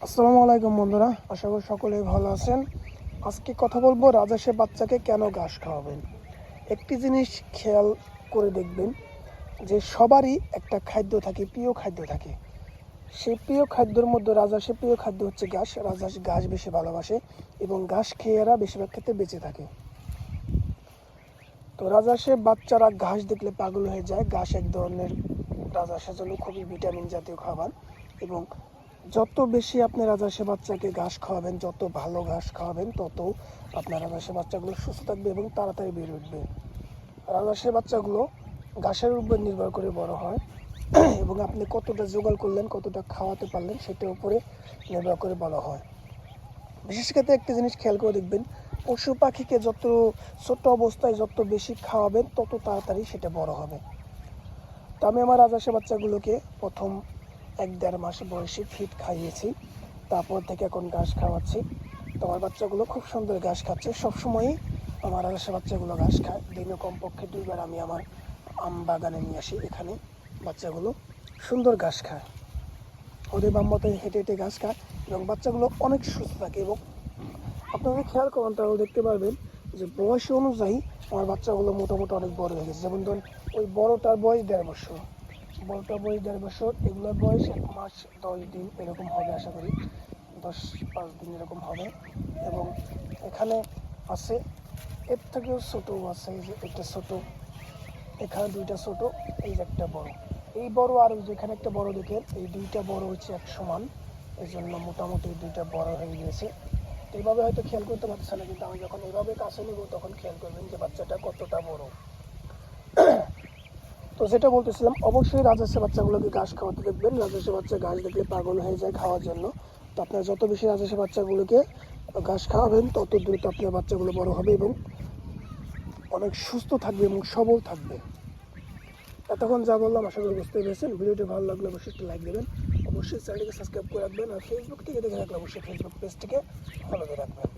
আসসালামু আলাইকুম বন্ধুরা, আশা করি সকলেই ভালো আছেন। আজকে কথা বলবো রাজহাঁসের বাচ্চাকে কেন ঘাস খাওয়াবেন। একটি জিনিস খেয়াল করে দেখবেন যে সবারই একটা খাদ্য থাকে, প্রিয় খাদ্য থাকে। সেই প্রিয় খাদ্যের মধ্যে রাজহাঁসের প্রিয় খাদ্য হচ্ছে ঘাস। রাজহাঁস ঘাস বেশি ভালোবাসে এবং ঘাস খেয়ে এরা বেশিরভাগ ক্ষেত্রে বেঁচে থাকে। তো রাজহাঁসের বাচ্চারা ঘাস দেখলে পাগল হয়ে যায়। ঘাস এক ধরনের রাজহাঁসের জন্য খুবই ভিটামিন জাতীয় খাবার এবং যত বেশি আপনি রাজহাঁসের বাচ্চাকে ঘাস খাওয়াবেন, যত ভালো ঘাস খাওয়াবেন, তত আপনার রাজহাঁসের বাচ্চাগুলো সুস্থ থাকবে এবং তাড়াতাড়ি বেড়ে উঠবে। রাজহাঁসের বাচ্চাগুলো ঘাসের উপর নির্ভর করে বড় হয় এবং আপনি কতটা জোগাড় করলেন, কতটা খাওয়াতে পারলেন সেটার উপরে নির্ভর করে বড় হয়। বিশেষ ক্ষেত্রে একটা জিনিস খেয়াল করে দেখবেন, পশু পাখিকে যত ছোট অবস্থায় যত বেশি খাওয়াবেন তত তাড়াতাড়ি সেটা বড় হবে। তো আমি আমার রাজহাঁসের বাচ্চাগুলোকে প্রথম 1-1.5 মাস বয়সে ফিড খাইয়েছি, তারপর থেকে এখন ঘাস খাওয়াচ্ছি। তো আমার বাচ্চাগুলো খুব সুন্দর ঘাস খাচ্ছে। সবসময়ই আমার রাজহাঁসের বাচ্চাগুলো ঘাস খায়। দিনে কমপক্ষে 2 বার আমি আমার আম বাগানে নিয়ে আসি, এখানে বাচ্চাগুলো সুন্দর ঘাস খায়। ওদের বাম মতো হেঁটে হেঁটে ঘাস খায় এবং বাচ্চাগুলো অনেক সুস্থ থাকে। এবং আপনারা খেয়াল করুন তাহলে দেখতে পারবেন যে বয়স অনুযায়ী আমার বাচ্চাগুলো মোটামুটি অনেক বড় হয়ে গেছে। যেমন ধরুন ওই বড়টার বয়স 1.5 বছর, বড়টার বয়স 1.5 বছর, এগুলোর বয়স 1 মাস 10 দিন এরকম হবে, আশা করি 10-5 দিন এরকম হবে। এবং এখানে আছে এর থেকেও ছোটো আছে, এই যে একটা ছোটো, এখানে 2টা ছোটো, এই যে একটা বড়, এই বড় আর যেখানে একটা বড় দেখেন, এই 2টা বড় হচ্ছে এক সমান। এই জন্য মোটামুটি 2টা বড় হয়ে গিয়েছে। তো এইভাবে হয়তো খেয়াল করতে পারছে না, কিন্তু আমি যখন এভাবে কাছে নেব তখন খেয়াল করবেন যে বাচ্চাটা কতটা বড়। তো যেটা বলতেছিলাম, অবশ্যই রাজহাঁসের বাচ্চাগুলোকে ঘাস খাওয়াতে দেখবেন। রাজহাঁসের বাচ্চা ঘাস দেখলে পাগল হয়ে যায় খাওয়ার জন্য। তো আপনার যত বেশি রাজহাঁসের বাচ্চাগুলোকে ঘাস খাওয়াবেন তত দ্রুত আপনার বাচ্চাগুলো বড় হবে এবং অনেক সুস্থ থাকবে এবং সবল থাকবে। এতক্ষণ যা বললাম আশা করি বুঝতে পেরেছেন। ভিডিওটি ভালো লাগলে অবশ্যই একটু লাইক দেবেন, অবশ্যই চ্যানেলটিকে সাবস্ক্রাইব করে রাখবেন, আর ফেসবুক থেকে দেখে রাখলে অবশ্যই ফেসবুক পেজটিকে ফলো দিয়ে রাখবেন।